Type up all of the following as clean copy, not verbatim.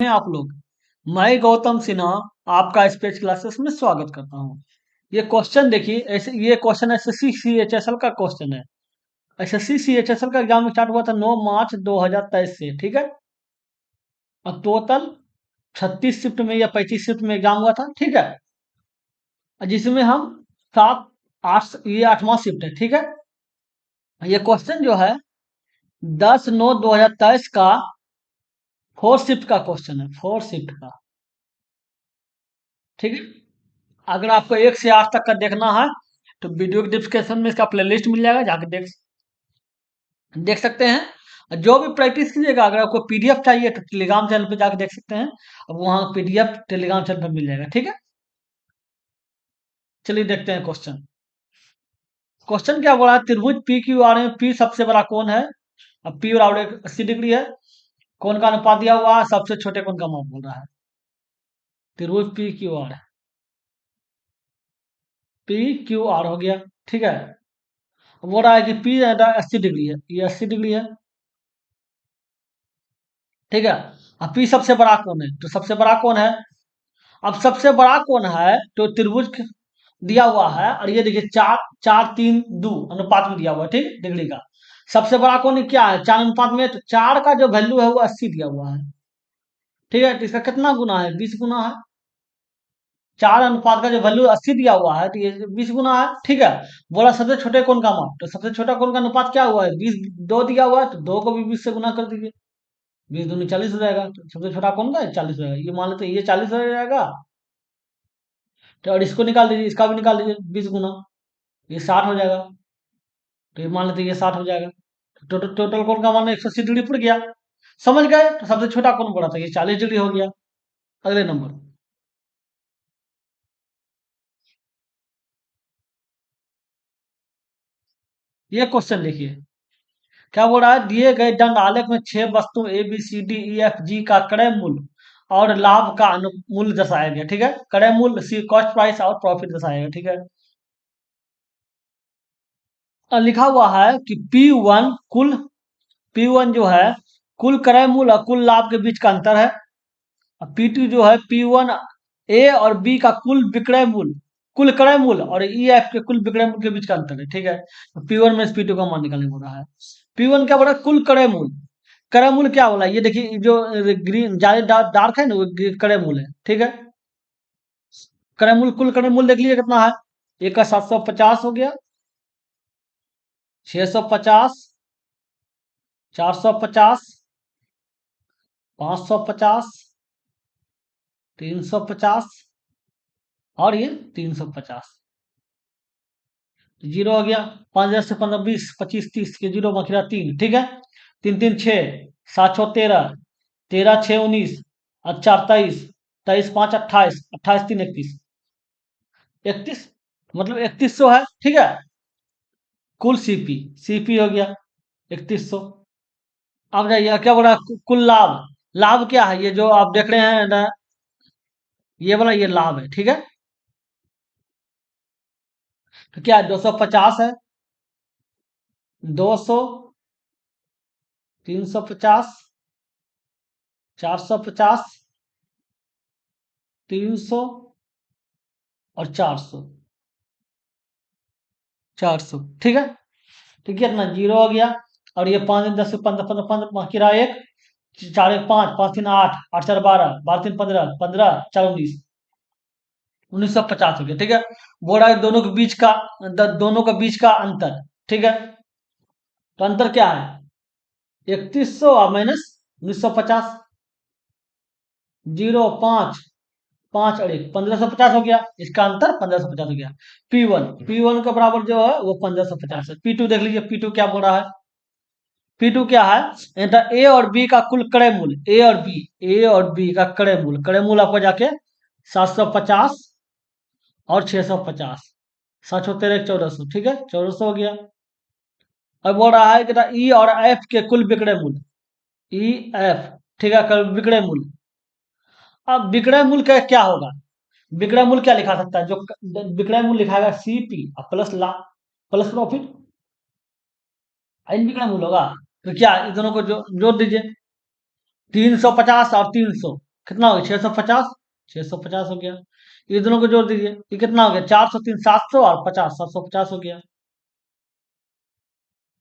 आप लोग? मैं गौतम सिन्हा आपका स्पेस क्लासेस में स्वागत करता हूँ। ये क्वेश्चन देखिए, ऐसे ये क्वेश्चन एसएससी सीएचएसएल का क्वेश्चन है। एसएससी सीएचएसएल का एग्जाम स्टार्ट हुआ था 9 मार्च 2023 से, ठीक है। और टोटल 36 शिफ्ट में या 35 शिफ्ट में एग्जाम हुआ था, ठीक है। और जिसमें हम सात आठ ये 8वां शिफ्ट है, ठीक है। ये क्वेश्चन जो है 10/9/2023 का 4 शिफ्ट का क्वेश्चन है, 4 शिफ्ट का, ठीक है। अगर आपको 1 से 8 तक का देखना है तो वीडियो के डिस्क्रिप्शन में इसका प्लेलिस्ट मिल जाएगा, जाके देख देख सकते हैं। जो भी प्रैक्टिस कीजिएगा, अगर आपको पीडीएफ चाहिए तो टेलीग्राम चैनल पे जाके देख सकते हैं। अब वहाँ पीडीएफ टेलीग्राम चैनल पे मिल जाएगा, ठीक है। चलिए देखते हैं क्वेश्चन। क्वेश्चन क्या बोला है? त्रिभुज पी क्यू आर में पी सबसे बड़ा कोण है। अब पी और 80 डिग्री है। कोण का अनुपात दिया हुआ है, सबसे छोटे कोण का माप बोल रहा है। त्रिभुज P Q R, P Q R हो गया, ठीक है। बोल रहा है कि पी 80 डिग्री है, ये 80 डिग्री है, ठीक है। अब पी सबसे बड़ा कोण है, तो सबसे बड़ा कोण है। अब सबसे बड़ा कोण है तो त्रिभुज दिया हुआ है, और ये देखिए 4 4 3 2 अनुपात में दिया हुआ है, ठीक, डिग्री का। सबसे बड़ा कोण क्या है? 4 अनुपात में, तो 4 का जो वैल्यू है वो 80 दिया हुआ है, ठीक है। तो इसका कितना गुना है? 20 गुना है। 4 अनुपात का जो वैल्यू 80 दिया हुआ है तो ये 20 गुना है, ठीक है। बोला सबसे छोटे कोण का माप, तो सबसे छोटा कोण का अनुपात क्या हुआ है? 20, 2 दिया हुआ है, तो 2 को भी 20 से गुना कर दीजिए। 20 दूनी 40 हो जाएगा, तो सबसे छोटा कौन का है? 40 हो जाएगा। ये मान लेते हैं ये 40 हो जाएगा, तो और इसको निकाल दीजिए, इसका भी निकाल दीजिए 20 गुना, ये 60 हो जाएगा। तो ये मान लेते हैं ये 60 हो जाएगा। टोटल टोटल कोण का मान 180 डिग्री पड़ गया। समझ गए? तो सबसे छोटा कोण पड़ा था, ये 40 डिग्री हो गया। अगले नंबर, ये क्वेश्चन देखिए क्या बोल रहा है। दिए गए दंड आलेख में 6 वस्तु A B C D E F G का क्रय मूल्य और लाभ का मूल्य दर्शाया गया, ठीक है। क्रय मूल्य, सी कॉस्ट प्राइस और प्रॉफिट दर्शाया गया, ठीक है। लिखा हुआ है कि P1 जो है कुल क्रय मूल्य और कुल लाभ के बीच का अंतर है। और P2 जो है P1 ए और बी का कुल विक्रय मूल्य, कुल क्रय मूल्य और ई एफ के कुल विक्रय मूल्य के बीच का अंतर है, ठीक है। तो P1 में P2 का मान निकालने बोल रहा है। P1 क्या बोला? कुल क्रय मूल्य। क्रय मूल्य क्या बोला? ये देखिए जो ग्रीन ज्यादा डार्क है ना, वो क्रय मूल्य है, ठीक है। क्रय मूल्य, कुल क्रय मूल्य देख लीजिए कितना है। एक का 750 हो गया, 650, 450, 550, 350 और ये 350। जीरो हो गया। 5 10 से 15 20 25 30 के जीरो मखिरा 3, ठीक है। 3 3 6, 7 6 13, 13 6 19 और 4 23, 23 5 28, 28 3 31, 31 मतलब 3100 है, ठीक है। कुल सीपी, सीपी हो गया 3100। अब जाइए क्या बोला? कुल लाभ। लाभ क्या है? ये जो आप देख रहे हैं ना, ये वाला ये लाभ है, ठीक है। तो क्या 250 है, 200, 350, 450, 300 और 400, 400, ठीक है। ठीक है, इतना जीरो हो गया। और ये 5 10 15 15 15 किराया एक, 4 1 5 5 3 8 8 4 12 12 3 15 15 4 19, 1950 हो गया, ठीक है। बोल रहा है दोनों के बीच का, दोनों के बीच का अंतर, ठीक है। तो अंतर क्या है? 3100 और माइनस 1950, 0 5 5 और 1 1550 हो गया। इसका अंतर 1550 हो गया। P1 का बराबर जो है वो 1550 है। P2 देख लीजिए, P2 क्या बोल रहा है? P2 क्या है? ए और बी का कुल क्रय मूल्य, ए और बी का क्रय मूल्य आपको जाके 750 और 650, 7 13 1400, ठीक है, 1400 हो गया। अब बोल रहा है कि ई और एफ के कुल विक्रय मूल्य, ई एफ, ठीक है, कुल विक्रय मूल्य। अब विक्रय मूल्य का क्या होगा? विक्रय मूल्य क्या लिखा सकता है? जो विक्रय मूल्य लिखा है सीपी प्लस ला प्लस प्रॉफिट, इन विक्रय मूल्य होगा। तो क्या इन दोनों को जो जोड़ दीजिए, 350 और 300 कितना हो गया 650, 650 हो गया। ये दोनों को जोड़ दीजिए, ये कितना हो गया 403 700 और 50 750 हो गया।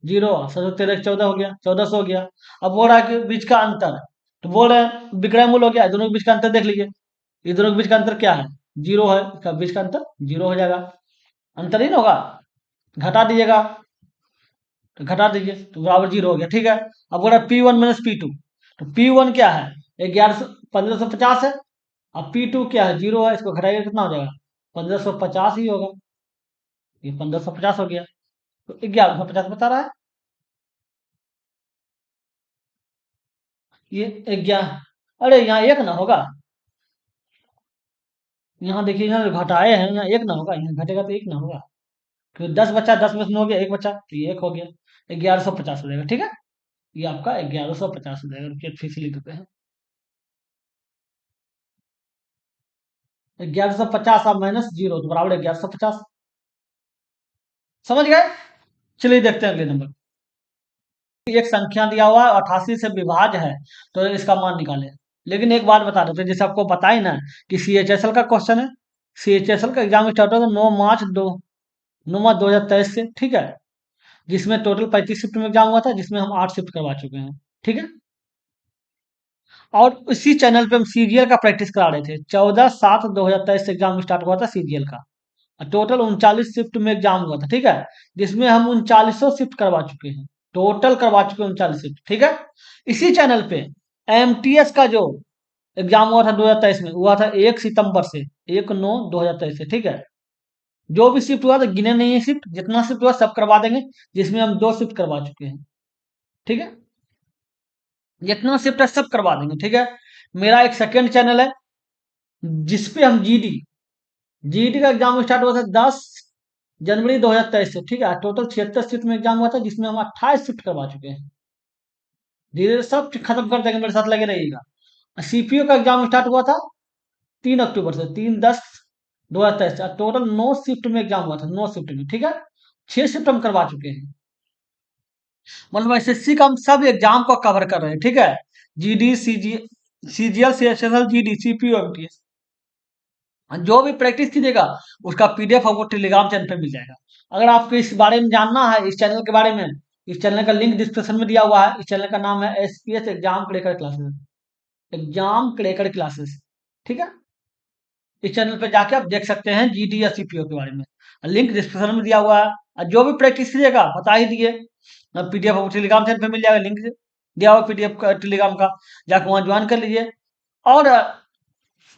जीरो 713 14 हो गया, 1400 हो गया। अब बोल रहा है कि बीच का अंतर, तो बोल रहे हैं विक्रय मूल्य हो गया, दोनों के बीच का अंतर देख लीजिए। ये दोनों के बीच का अंतर क्या है, जीरो है, इसका बीच का अंतर जीरो हो जाएगा, अंतर ही ना होगा। घटा दीजिएगा, तो घटा दीजिए तो बराबर जीरो हो गया, ठीक है। अब बोल रहा है P1 - P2, तो P1 क्या है 1550 है, अब P2 क्या है जीरो है, इसको घटाइए कितना हो जाएगा 1550 ही होगा, ये 1550 हो गया। तो 1150 बता रहा है, ये 11, अरे यहाँ एक ना होगा, यहाँ देखिए यहाँ जो घटाए हैं यहाँ एक ना होगा, यहाँ घटेगा तो एक ना होगा, क्योंकि 10 बचा, 10 में से 9 गया, एक बचा तो ये एक हो गया, 1150 हो जाएगा, ठीक है। ये आपका 1150 हो जाएगा, रुपये फिर से लिख देते हैं, 1150 आप माइनस जीरो तो बराबर 1150, समझ गए। चलिए देखते हैं अगले नंबर। एक संख्या दिया हुआ है 88 से विभाज्य है, तो इसका मान निकालें। लेकिन एक बात बता देते हैं, जैसे आपको पता ही ना कि CHSL का क्वेश्चन है, CHSL का एग्जाम स्टार्ट होगा 9 मार्च 2023 से, ठीक है, जिसमें टोटल 35 शिफ्ट में एग्जाम हुआ था, जिसमें हम 8 शिफ्ट करवा चुके हैं, ठीक है। और इसी चैनल पे हम सीजीएल का प्रैक्टिस करा रहे थे, 14/7/2023 से एग्जाम स्टार्ट हुआ था सीजीएल का, टोटल 39 शिफ्ट में एग्जाम हुआ था, ठीक है, जिसमें हम 39 शिफ्ट करवा चुके हैं, टोटल करवा चुके हैं 39 शिफ्ट, ठीक है। इसी चैनल पे एमटीएस का जो एग्जाम हुआ था 2023 में, हुआ था 1 सितंबर से 1/9/2023 से, ठीक है। जो भी शिफ्ट हुआ था गिने नहीं है शिफ्ट, जितना शिफ्ट हुआ सब करवा देंगे, जिसमें हम 2 शिफ्ट करवा चुके हैं, ठीक है। जितना शिफ्ट है सब करवा देंगे, ठीक है। मेरा एक सेकेंड चैनल है जिसपे हम जीडी का एग्जाम स्टार्ट हुआ था 10 जनवरी 2023 से, ठीक है, टोटल 76 शिफ्ट में एग्जाम हुआ था, जिसमें हम 28 शिफ्ट करवा चुके हैं। धीरे धीरे सब खत्म कर देंगे, मेरे साथ लगे रहिएगा। सीपीओ का एग्जाम स्टार्ट हुआ था 3 अक्टूबर से, 3/10/2023, टोटल 9 शिफ्ट में एग्जाम हुआ था, 9 शिफ्ट में, ठीक है। 6 शिफ्ट हम करवा चुके हैं, मतलब एसएससी का हम सब एग्जाम को कवर कर रहे हैं, ठीक है। GD, CGL, CHSL, GD, CPO, MTS, जो भी प्रैक्टिस कीजिएगा उसका पीडीएफ आपको टेलीग्राम चैनल पे मिल जाएगा। अगर आपको इस बारे में जानना है, इस चैनल के बारे में, इस चैनल का लिंक डिस्क्रिप्शन में दिया हुआ है। इस चैनल का नाम है SPS exam cracker classes, exam cracker classes, ठीक है। इस चैनल पे जाके आप देख सकते हैं जीडी या सीपीओ के बारे में, लिंक डिस्क्रिप्शन में दिया हुआ है। और जो भी प्रैक्टिस कीजिएगा बता ही दिए, पीडीएफ आपको टेलीग्राम चैनल पे मिल जाएगा, लिंक दिया हुआ पीडीएफ का टेलीग्राम का, जाकर वहां ज्वाइन कर लीजिए। और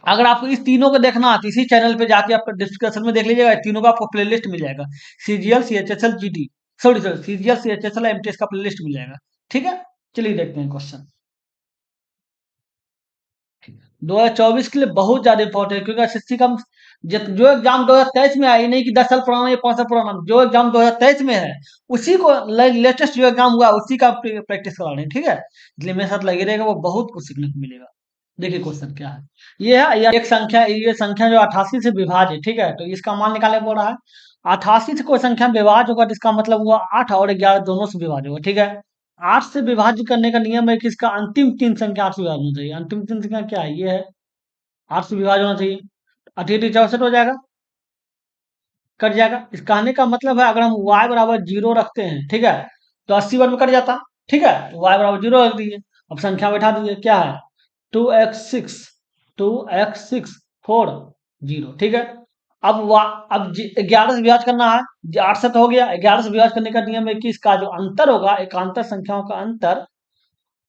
अगर आपको इस तीनों को देखना है तो इसी चैनल पे जाके आप डिस्क्रिप्शन में देख लीजिएगा, तीनों का आपको प्लेलिस्ट मिल जाएगा, CGL, CHSL, GD, sorry sorry, CGL, CHSL, MTS का प्लेलिस्ट मिल जाएगा, ठीक है। चलिए देखते हैं क्वेश्चन। 2024 के लिए बहुत ज्यादा इंपॉर्टेंट है, क्योंकि एसएससी का जो एग्जाम 2023 में आई, नहीं कि 10 साल पुराना या 5 साल पुराना, जो एग्जाम 2023 में है उसी को, लेटेस्ट जो एग्जाम हुआ उसी का प्रैक्टिस करा रहे हैं, ठीक है। इसलिए मेरे साथ लगे रहेगा, वो बहुत कुछ सीखने को मिलेगा। देखिए क्वेश्चन क्या है, ये है एक संख्या, ये संख्या जो 88 से विभाज्य है, ठीक है, तो इसका मान निकालने बोल रहा है। 88 से कोई संख्या विभाज्य होगा तो इसका मतलब हुआ 8 और 11 दोनों से विभाज्य होगा, ठीक है। 8 से विभाज्य करने का नियम है कि इसका अंतिम 3 संख्या 8 से विभाज्य होना चाहिए। अंतिम 3 संख्या क्या है, ये है 8 से विभाज्य होना चाहिए, 88 64 हो जाएगा, कट जाएगा। इस कहने का मतलब है अगर हम y बराबर 0 रखते हैं, ठीक है, तो 80 वर्ग में कट जाता, ठीक है, तो y बराबर 0 रख दीजिए। अब संख्या बैठा दीजिए, क्या है 2x6, 2x6 4 0, ठीक है। अब 11 से विभाज करना है, 8 से तो हो गया, 11 से विभाज करने का नियम है कि इसका जो अंतर होगा, एकांतर संख्याओं का अंतर,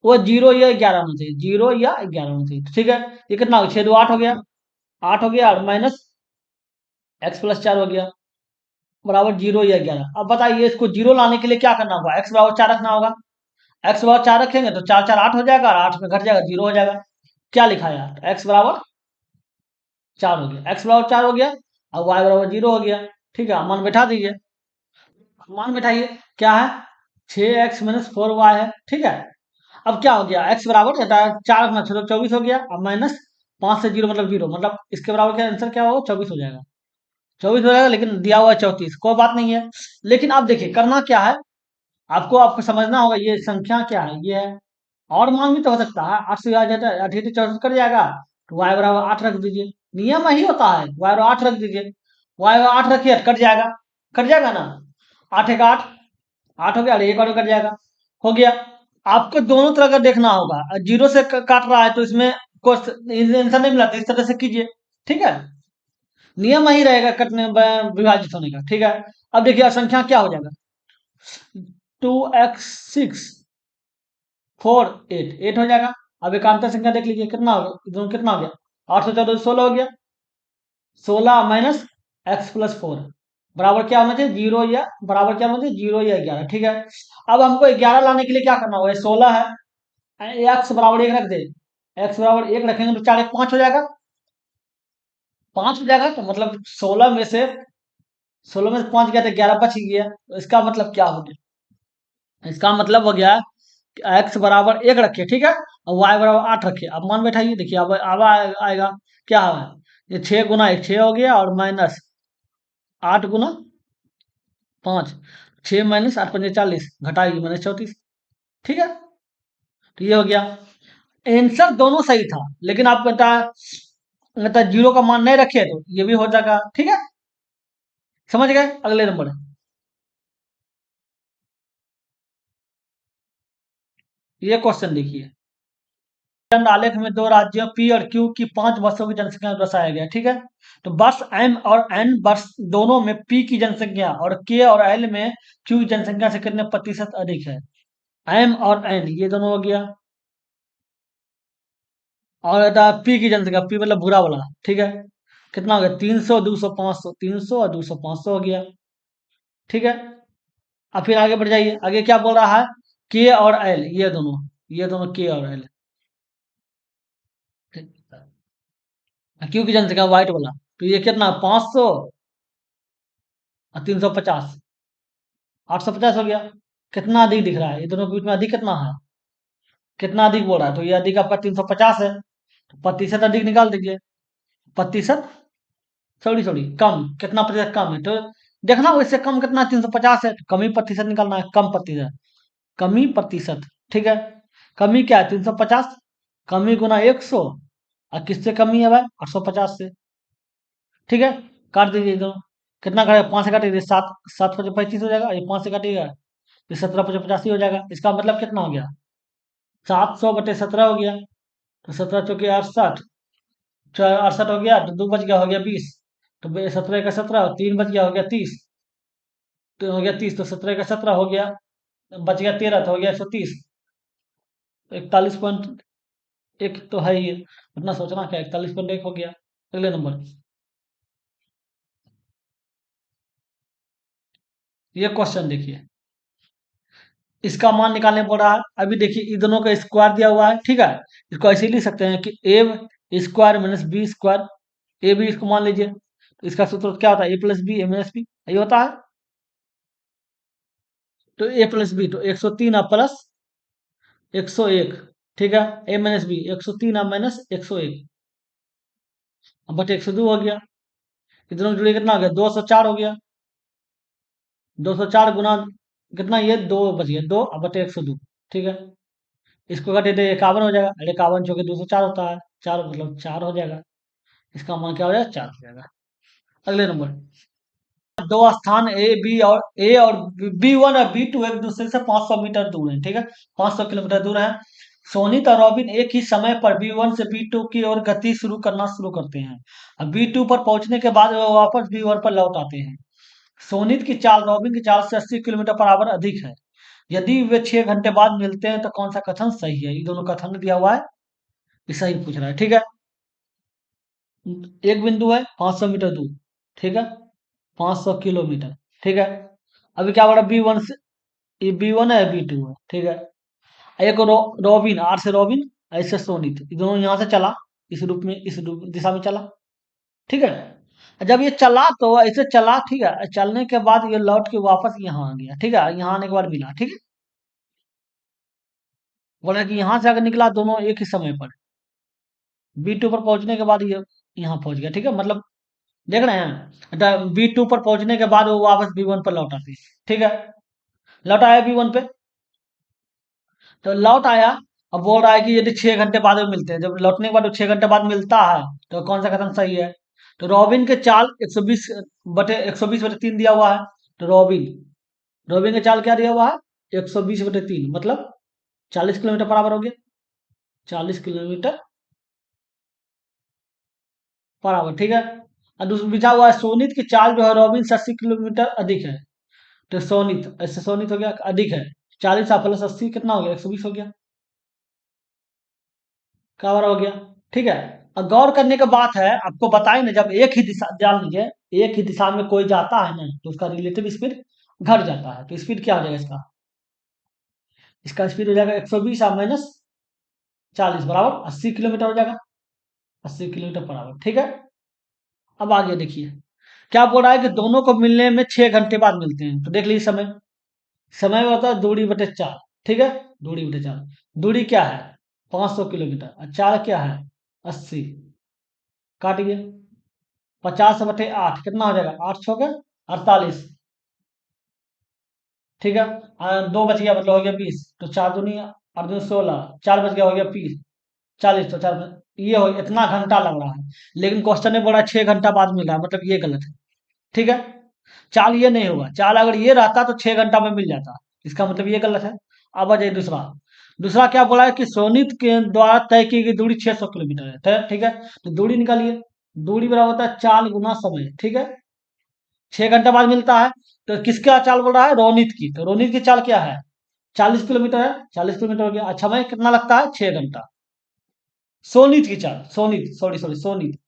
वो 0 या 11 होना चाहिए, 0 या 11 होना चाहिए, ठीक है। ये कितना हो गया 6 2 8 हो गया, 8 हो गया, और माइनस x+4 हो गया, बराबर 0 या 11। अब बताइए इसको 0 लाने के लिए क्या करना होगा, x बराबर 4 रखना होगा। x बराबर 4 रखेंगे तो 4 4 8 हो जाएगा, और 8 में घट जाएगा 0 हो जाएगा। क्या लिखा है यार, x बराबर 4 हो गया, x बराबर 4 हो गया, और y बराबर 0 हो गया, ठीक है। मान बैठा दीजिए, मान बैठाइए, क्या है 6x - 4y है, ठीक है। अब क्या हो गया, x बराबर 4 रखना 24 हो गया, अब माइनस 5 से 0 मतलब 0, मतलब इसके बराबर क्या आंसर क्या होगा 24 हो जाएगा, 24 हो जाएगा, लेकिन दिया हुआ है 34, कोई बात नहीं है। लेकिन अब देखिए करना क्या है, आपको समझना होगा ये संख्या क्या है, ये है, और मान भी तो हो सकता है, 8 से 8 24 कर जाएगा, तो y बराबर 8 रख दीजिए, नियम यही होता है, y बराबर 8 रख दीजिए, y बराबर 8 रखिए, कट जाएगा ना, 8 एक 8, 8 हो गया, और एक और कट जाएगा, हो गया। आपको दोनों तरह का देखना होगा, जीरो से काट रहा है तो इसमें कुछ आंसर नहीं मिला, तो इस तरह से कीजिए, ठीक है। नियम यही रहेगा कटने विभाजित होने का, ठीक है। अब देखिए संख्या क्या हो जाएगा, 2x6 4 8 हो जाएगा। अब एकांतर संख्या देख लीजिए कितना हो गया, दोनों कितना हो गया, 8 से 14 16 हो गया, 16 माइनस एक्स प्लस 4 बराबर क्या होना चाहिए, जीरो, या बराबर क्या होना चाहिए, 0 या 11, ठीक है। अब हमको 11 लाने के लिए क्या करना होगा, 16 है, एक्स बराबर 1 रख दे, एक्स बराबर 1 रखेंगे तो 4 1 5 हो जाएगा, 5 हो जाएगा, तो मतलब 16 में से 5 गया तो 11 बच गया, तो इसका मतलब क्या हो गया, इसका मतलब हो गया एक्स बराबर 1 रखिए, ठीक है, और वाई बराबर 8 रखिए। अब मान बैठाइए, देखिए अब आएगा क्या है, ये 6 गुना 1 6 हो गया, और माइनस 8 गुना 5, 6 माइनस 8 5 40, घटाइए माइनस 34, ठीक है। तो ये हो गया, आंसर दोनों सही था, लेकिन आप बता जीरो का मान नहीं रखे तो ये भी हो जाएगा, ठीक है, समझ गए। अगले नंबर, ये क्वेश्चन देखिए, चंद आलेख में दो राज्यों पी और क्यू की 5 बसों की जनसंख्या को दर्शाया गया, ठीक है। तो बस एम और एन बस दोनों में पी की जनसंख्या और के और एल में क्यू की जनसंख्या से कितने प्रतिशत अधिक है, एम और एन ये दोनों हो गया, और पी की जनसंख्या, पी मतलब बुरा वाला, ठीक है, कितना हो गया, 300 200 500, 300 और 200 500 हो गया, ठीक है। अब फिर आगे बढ़ जाइए, आगे क्या बोल रहा है, के और एल ये दोनों के और एल, क्यू की जनसंख्या व्हाइट वाला, तो ये कितना 500 और 350, 850 हो गया, कितना अधिक दिख रहा है, ये दोनों के बीच में अधिक कितना है, कितना अधिक बोल रहा है, तो ये अधिक आपका 350 है, तो प्रतिशत अधिक निकाल दीजिए, प्रतिशत सॉरी सॉरी कम, कितना प्रतिशत कम है, तो देखना इससे कम कितना 350 है, तो कमी प्रतिशत निकालना है, कम प्रतिशत, कमी प्रतिशत, ठीक है। कमी क्या है 350, कमी गुना 100, और किससे कमी है भाई 850 से, ठीक है। काट दीजिए दोनों, कितना काटेगा 5 से काटेगा 7, 7 पचे 35 हो जाएगा, ये 5 से काटेगा ये 17 पचे 85 हो जाएगा, इसका मतलब कितना हो गया 700/17 हो गया, तो 17 चौके 68, 68 हो गया, तो 2 बच गया, हो गया 20, तो 17 का 17 और 3 बच गया, हो गया 30, तो हो गया 30, तो 17 का 17 हो गया, बच गया 13, तो हो गया 130, तो 41.1 तो है ही, इतना सोचना क्या, 41.1 हो गया। अगले नंबर, ये क्वेश्चन देखिए, इसका मान निकालने पड़ रहा है, अभी देखिए इन दोनों का स्क्वायर दिया हुआ है, ठीक है, इसको ऐसे ही लिख सकते हैं कि A square minus B square, A B इसको मान लीजिए, तो इसका सूत्र क्या होता है, A plus B A minus B, ये होता है, तो ए प्लस बी, तो 103 प्लस 101, ठीक है, ए माइनस बी 103 माइनस 101, अब बटे 102 हो गया, इधरों जुड़े कितना हो गया 204 हो गया, 204 गुना कितना, ये 2 बच गया 2, अब बटे 102, ठीक है। इसको घटे तो 51 हो जाएगा, अरे 51 चौके 204 होता है, 4 मतलब 4 हो जाएगा, इसका मान क्या हो जाएगा 4 हो जाएगा। अगले नंबर, दो स्थान ए और बी 1 और बी 2 एक दूसरे से 500 मीटर दूर है, ठीक है, 500 किलोमीटर दूर है। सोनित और रॉबिन एक ही समय पर बी 1 से बी 2 की ओर गति शुरू करते हैं, अब बी 2 पर पहुंचने के बाद वे वापस बी 1 पर लौट आते हैं। सोनित की चाल रॉबिन की चाल से 80 किलोमीटर पर आवर अधिक है, यदि वे 6 घंटे बाद मिलते हैं तो कौन सा कथन सही है, ये दोनों कथन दिया हुआ है, ये सही पूछ रहा है, ठीक है। एक बिंदु है 500 मीटर दूर, ठीक है, 500 किलोमीटर, ठीक है। अभी क्या बोला बी 1 से, ये बी 1 है बी 2 है, ठीक है। एक रॉबिन, आर से रॉबिन, ऐसे सोनित, ये दोनों यहाँ से चला, इस रूप दिशा में चला, ठीक है। जब ये चला तो ऐसे चला, ठीक है, चलने के बाद ये लौट के वापस यहाँ आ गया, ठीक है, यहाँ आने के बाद मिला, ठीक है। बोला कि यहाँ से अगर निकला दोनों एक ही समय पर, बी 2 पर पहुंचने के बाद ये यहाँ पहुंच गया, ठीक है, मतलब देख रहे हैं, बी 2 पर पहुंचने के बाद वो वापस बी 1 पर लौट आती है, ठीक है, लौट आया बी 1 पे, तो लौट आया, अब बोल रहा है कि यदि 6 घंटे बाद में मिलते हैं, जब लौटने के बाद वो 6 घंटे बाद मिलता है, तो कौन सा कथन सही है? तो रॉबिन के चाल 120/3 दिया हुआ है। तो रॉबिन रॉबिन के चाल क्या दिया हुआ है? 120/3 मतलब 40 किलोमीटर बराबर हो गया। 40 किलोमीटर बराबर, ठीक है। और दूसरा बिछा हुआ है, सोनित की चाल जो है रॉबिन से 80 किलोमीटर अधिक है। तो सोनित, ऐसे सोनित हो गया अधिक है। 40 प्लस 80 कितना हो गया? 120 हो गया। क्या बराबर हो गया? ठीक है। अब गौर करने की बात है, आपको बताए ना, जब एक ही दिशा, जान लीजिए एक ही दिशा में कोई जाता है ना, तो उसका रिलेटिव स्पीड घट जाता है। तो स्पीड क्या हो जाएगा इसका? इसका स्पीड हो जाएगा 120 माइनस 40 बराबर 80 किलोमीटर हो जाएगा। 80 किलोमीटर बराबर, ठीक है। अब आगे देखिए, क्या बोल रहा है कि दोनों को मिलने में 6 घंटे बाद मिलते हैं। तो देख लीजिए समय, समय में होता है दूरी बटे चार, ठीक है। दूरी बटे चार, दूरी क्या है? 500 किलोमीटर, और चार क्या है? 80। काट गया। 50/8 कितना हो जाएगा? 8 6 के 48, ठीक है। दो बच गया, मतलब हो गया 20। तो चार दूनी, और दूनी 16, चार बच गया, हो गया 40। तो चार ये हो, इतना घंटा लग रहा है। लेकिन क्वेश्चन में बोला 6 घंटा बाद मिल रहा है, मतलब ये गलत है, ठीक है। चाल ये नहीं होगा, चाल अगर ये रहता तो 6 घंटा में मिल जाता, इसका मतलब ये गलत है। अब आ जाइए दूसरा। दूसरा क्या बोला है कि सोनित के द्वारा तय की गई दूरी 600 किलोमीटर है, ठीक है। तो दूरी निकालिए। दूरी बराबर होता है चाल गुना समय, ठीक है। 6 घंटा बाद मिलता है। तो किसका चाल बोल रहा है? रोनित की। तो रोनित की चाल क्या है? 40 किलोमीटर है। 40 किलोमीटर हो गया। अच्छा, समय कितना लगता है? 6 घंटा। सोनित की चाल, सोनित, सॉरी सॉरी, सोनित,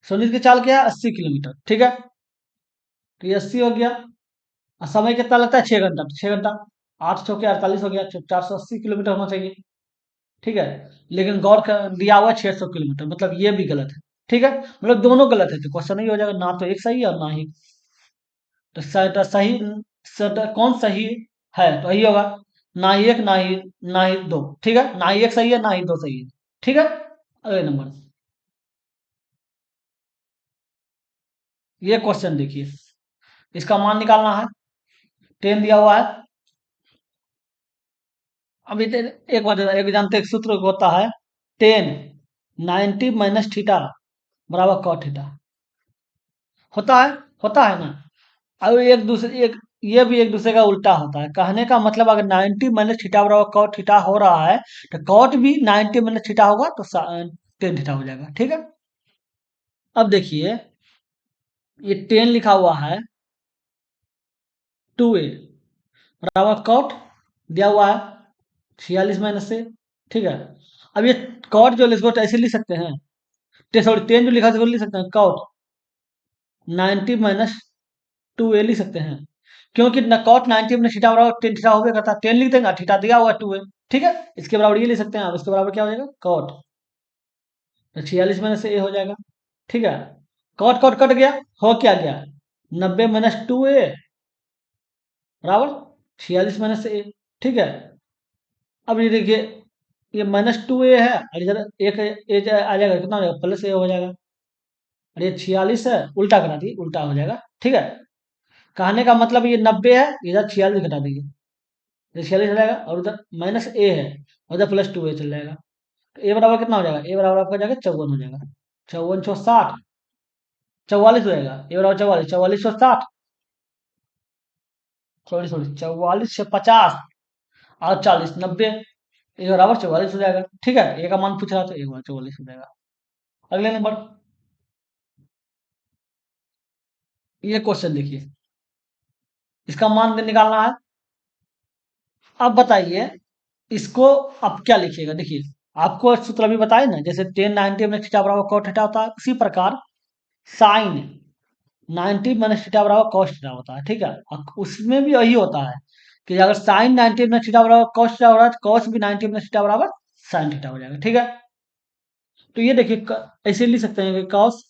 सोनित की चाल क्या है? 80 किलोमीटर, ठीक है। तो ये 80 हो गया। और समय कितना लगता है? 6 घंटा। तो 6 घंटा, 8 6 के 48 हो गया। 480 किलोमीटर होना चाहिए, ठीक है। लेकिन गौर कर दिया हुआ है 600 किलोमीटर, मतलब ये भी गलत है, ठीक है। मतलब दोनों गलत है, तो क्वेश्चन नहीं हो जाएगा, ना तो एक सही है और ना ही। तो सही कौन सही है? तो यही होगा, ना ही एक, ना ही दो, ठीक है। ना ही एक सही है, ना ही दो सही है, ठीक है। अगले नंबर, ये क्वेश्चन देखिए, इसका मान निकालना है। 10 दिया हुआ है। अभी एक बात एक जानते, एक सूत्र होता है, 10 90 - थीटा बराबर कॉट थीटा। होता है, होता है ना। अब एक दूसरे एक ये भी एक दूसरे का उल्टा होता है। कहने का मतलब, अगर 90 - थीटा बराबर कॉट थीटा हो रहा है, तो कॉट भी 90 - थीटा होगा, तो 10 थीटा हो जाएगा, ठीक है। अब देखिए, ये 10 लिखा हुआ है, 2a बराबर कॉट दिया हुआ है 46 - से, ठीक है। अब ये कॉट जो इसको तो ऐसे लिख सकते हैं, सॉरी 10 जो लिखा है उसको लिख सकते हैं कॉट 90 - 2a लिख सकते हैं। क्योंकि न कॉट 90 - थीटा बराबर 10 थीटा हो गया करता, 10 लिख देंगे, थीटा दिया हुआ है 2a, ठीक है। इसके बराबर ये लिख सकते हैं आप, इसके बराबर क्या हो जाएगा? कॉट। तो 46 - a हो जाएगा, ठीक है। कॉट कॉट कट गया, हो क्या गया? 90 - 2a बराबर 46 - a, ठीक है। अब ये देखिए, ये -2a है, और इधर एक आ जाएगा, कितना हो जाएगा? +a हो जाएगा। और ये 46 है, उल्टा करा दिए, उल्टा हो जाएगा, ठीक है। कहने का मतलब ये 90 है, इधर 46 घटा दीजिए, ये 46 हो जाएगा, और उधर -a है, उधर +2a चल जाएगा। तो ए बराबर कितना हो जाएगा? ए बराबर आपका जाएगा 54 हो जाएगा। 54 × 60, 44 हो जाएगा। ए बराबर 44, 44 × 60, सॉरी सॉरी, 44 से 50, और 40 90, ए बराबर 44 हो जाएगा, ठीक है। ए का मान पूछ रहा था, ए बराबर 44 हो जाएगा। अगले नंबर, ये क्वेश्चन देखिए, इसका मान निकालना है। अब बताइए, इसको अब क्या लिखिएगा? देखिए, आपको सूत्र अभी बताए ना, जैसे 10 90 - थीटा बराबर cot थीटा होता है, उसी प्रकार साइन 90 - थीटा बराबर cos थीटा होता है, ठीक है। और उसमें भी यही होता है कि अगर साइन 90 - थीटा बराबर cos थीटा हो रहा है, तो cos भी 90 - थीटा बराबर साइन थीटा हो जाएगा, ठीक है। तो ये देखिए, ऐसे लिख सकते हैं कि cos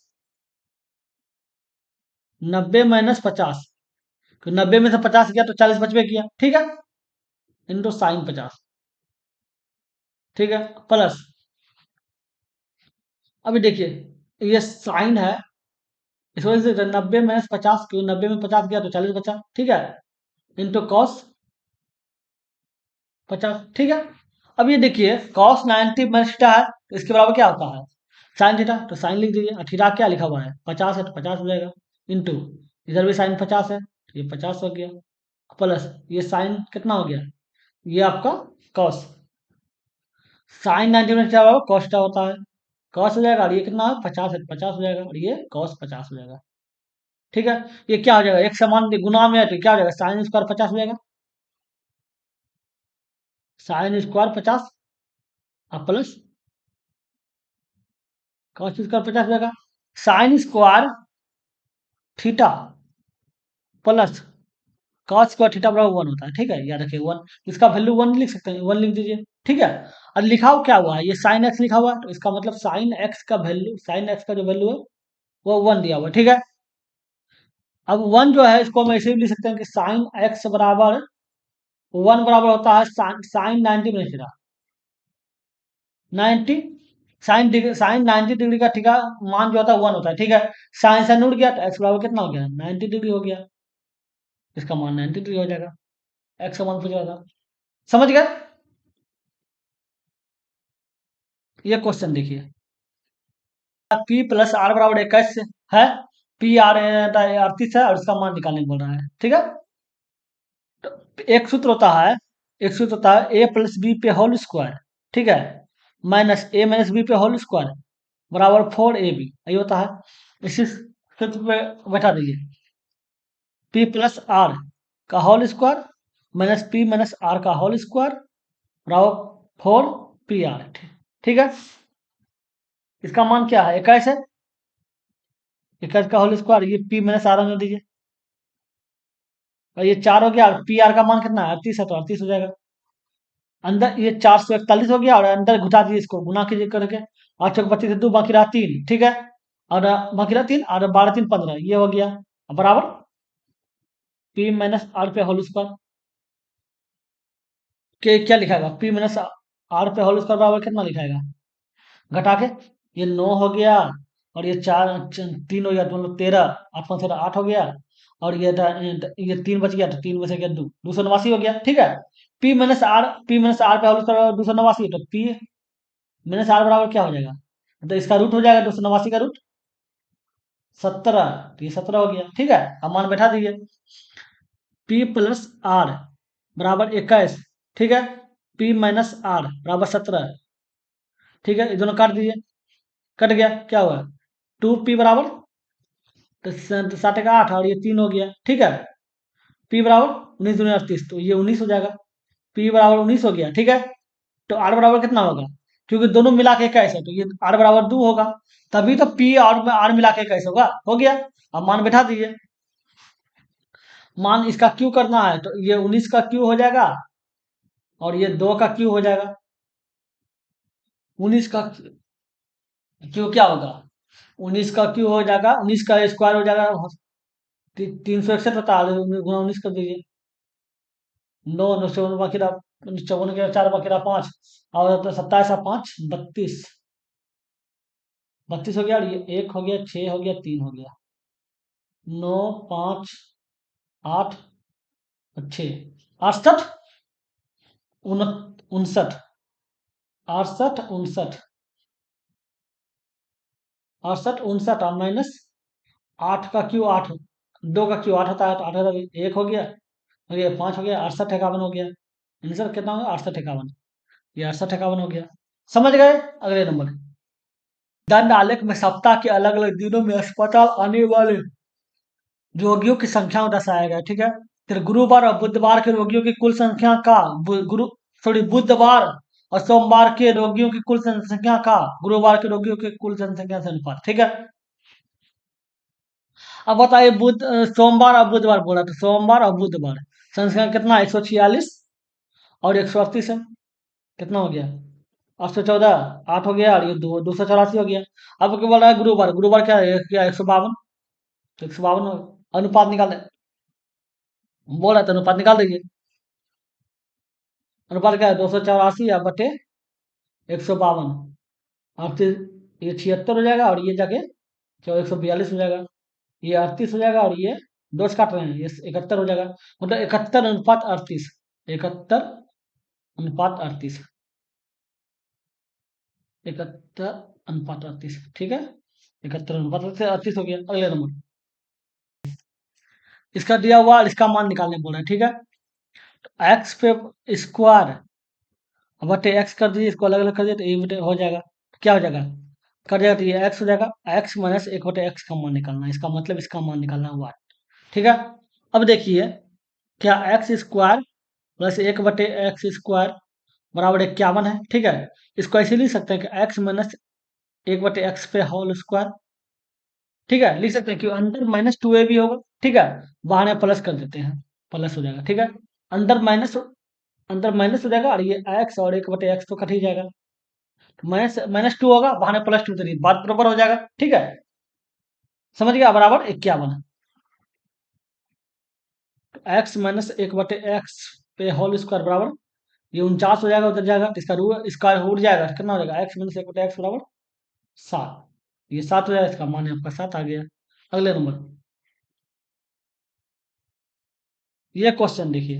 90 - 50, तो 90 में से 50 गया तो 40 बचबे किया, ठीक है, इंटू साइन 50, ठीक है, प्लस, अभी देखिए, ये साइन है, इस वजह से 90 - 50, क्यों 90 में 50 गया तो 40 बचा, ठीक है, इंटू कॉस 50, ठीक है। अब ये देखिए cos 90 माइनस थीटा है तो इसके बराबर क्या होता है साइन थीटा, तो साइन लिख दीजिए। और थीटा क्या लिखा हुआ है 50 है तो 50 हो जाएगा, इंटू इधर भी साइन 50 है तो ये 50 हो गया, प्लस ये साइन कितना हो गया, ये आपका cos साइन 90 माइनस थीटा बराबर cos थीटा होता है, cos हो जाएगा। और ये कितना है 50 है तो 50 हो जाएगा, और ये cos 50 हो जाएगा। ठीक है, ये क्या हो जाएगा एक समान गुना में है तो क्या हो जाएगा साइन स्क्वायर 50 हो जाएगा, साइन स्क्वायर 50 और प्लस cos स्क्वायर 50 हो जाएगा। Sine square theta plus cos square theta बराबर 1 होता है। ठीक है, याद रखिए 1, इसका वैल्यू 1 लिख सकते हैं, 1 लिख दीजिए। ठीक है, और लिखा हुआ क्या हुआ है, ये साइन एक्स लिखा हुआ है तो इसका मतलब साइन एक्स का वैल्यू, साइन एक्स का जो वैल्यू है वो 1 दिया हुआ है। ठीक है, अब 1 जो है इसको हम ऐसे भी लिख सकते हैं कि साइन एक्स बराबर 1 बराबर होता है sine 90 minus theta, 90 sine 90 degree का ठीक है मान जो होता है 1 होता है। ठीक है, साइन साइन उड़ गया तो एक्स बराबर कितना हो गया 90 डिग्री हो गया, इसका मान 90 डिग्री हो जाएगा, एक्स का मान पूछ रहा था। समझ गए, ये क्वेश्चन देखिए पी प्लस आर बराबर 21 है, पी आर 38 है और इसका मान निकालने को बोल रहा है। ठीक है, तो एक सूत्र होता है, एक सूत्र होता है ए प्लस बी पे होल स्क्वायर, ठीक है, माइनस ए माइनस बी पे होल स्क्वायर बराबर 4ab, यही होता है। इसी सूत्र पे बैठा दीजिए, पी प्लस आर का whole square minus P minus R का होल स्क्वायर बराबर 4pr। ठीक है, इसका मान क्या है 21 है, 21 का होल स्क्वायर, ये पी माइनस आर में दीजिए और ये 4 हो गया, और पी आर का मान कितना है 38 है तो 38 हो जाएगा। अंदर ये 441 हो गया और अंदर घुटा दीजिए, इसको गुना कीजिए करके, 8 चौक 25 2 बाकी रहा 3। ठीक है, और बाकी रहा 3 और 12 3 15, ये हो गया बराबर पी माइनस आर पे होल स्क्वायर के क्या लिखाएगा, पी माइनस आर पे होल स्क्वायर बराबर कितना लिखाएगा, घटा के ये 9 हो गया और ये 3 हो गया तो मतलब 13, 8 5 8 हो गया, और ये 3 बच गया तो 3 में से गया 289 हो गया। ठीक है, पी माइनस आर पे होल स्क्वायर 289, तो पी माइनस आर बराबर क्या हो जाएगा, तो इसका रूट हो जाएगा 289 का रूट 17, तो ये 17 हो गया। ठीक है, अब मान बैठा दीजिए, पी प्लस आर बराबर 21, ठीक है, पी माइनस आर बराबर 17। ठीक है, ये दोनों काट दीजिए, कट गया, क्या हुआ 2p बराबर तो 7 का 8 और ये 3 हो गया। ठीक है, p बराबर 19 दूनी 38 तो ये 19 हो जाएगा, p बराबर 19 हो गया। ठीक है, तो r बराबर कितना होगा, क्योंकि दोनों मिला के 21 है तो ये r बराबर 2 होगा, तभी तो p और r मिला के 21 होगा, हो गया। अब मान बैठा दीजिए, मान इसका q करना है तो ये 19 का q हो जाएगा और ये 2 का q हो जाएगा, 19 का q क्या होगा, 19 का q हो जाएगा, 19 का स्क्वायर हो जाएगा 361 होता है, गुना 19 कर दीजिए, 9 9 से बाकी रहा 54 के 4 बाकी रहा 5 और तो 27 और 5 32, 32 हो गया, और ये 1 हो गया, 6 हो गया, 3 हो गया, 9 5 8 6 68 59 68 59 68 59 और माइनस 8 का क्यू 8, 2 का क्यू 8 होता है तो 8 1 हो गया, और ये 5 हो गया, 68 51 हो गया, आंसर कितना होगा 68 51, ये 68 51 हो गया। समझ गए, अगले नंबर, दंड आलेख में सप्ताह के अलग अलग दिनों में अस्पताल आने वाले रोगियों की संख्या को दर्शाया गया। ठीक है, फिर गुरुवार और बुधवार के रोगियों की कुल संख्या का बुधवार और सोमवार के रोगियों की कुल जनसंख्या का गुरुवार के रोगियों की कुल जनसंख्या से अनुपात। ठीक है, अब बताइए सोमवार और बुधवार बोला तो सोमवार और बुधवार संख्या कितना 146 और 138 है, कितना हो गया 814, 8 हो गया, और ये 284 हो गया। अब क्या बोल रहा है गुरुवार, गुरुवार क्या है, क्या 152, तो 152 अनुपात निकाल दे, बोला तो अनुपात निकाल दीजिए, अनुपात क्या है 284 या बटे 152, और फिर ये 76 हो जाएगा और ये जाके 142 हो जाएगा, ये 38 हो जाएगा, और ये दो से काट रहे हैं, ये 71 हो जाएगा, मतलब 71 अनुपात 38, 71 अनुपात 38। 71 अनुपात 38, ठीक है, 71 अनुपात 38 हो गया। अगले नंबर, इसका दिया हुआ और इसका मान निकालने बोल रहे हैं, ठीक है। तो एक्स पे स्क्वायर बटे एक्स कर दीजिए, इसको अलग अलग कर दिए तो ये बटे हो जाएगा, क्या हो जाएगा, कर जाएगा तो ये एक्स हो जाएगा। एक्स माइनस एक बटे एक्स का मान निकालना है, इसका मतलब इसका मान निकालना है वाट, ठीक है। अब देखिए, क्या एक्स स्क्वायर प्लस एक बटे एक्स स्क्वायर बराबर 51 है, ठीक है। इसको ऐसे लिख सकते हैं कि एक्स माइनस एक बटे एक्स पे होल स्क्वायर, ठीक है, लिख सकते हैं कि अंदर माइनस टू ए भी होगा, ठीक है, बाहर में प्लस कर देते हैं, प्लस हो जाएगा, ठीक है। अंदर माइनस, अंदर माइनस हो जाएगा और ये एक्स और एक बटे एक्स तो कट ही जाएगा, तो माइनस माइनस टू होगा, बाहर में प्लस टू, तो बात बराबर हो जाएगा, ठीक है। समझ गया, बराबर 51, एक्स माइनस एक बटे एक्स पे होल स्क्वायर बराबर ये 49 हो जाएगा, उधर जाएगा तो इसका रू स्क्वायर उड़ जाएगा, कितना हो जाएगा, एक्स माइनस एक बटे एक्स बराबर 7, ये 7 हो जाएगा, इसका मान आपका 7 आ गया। अगले नंबर, ये क्वेश्चन देखिए,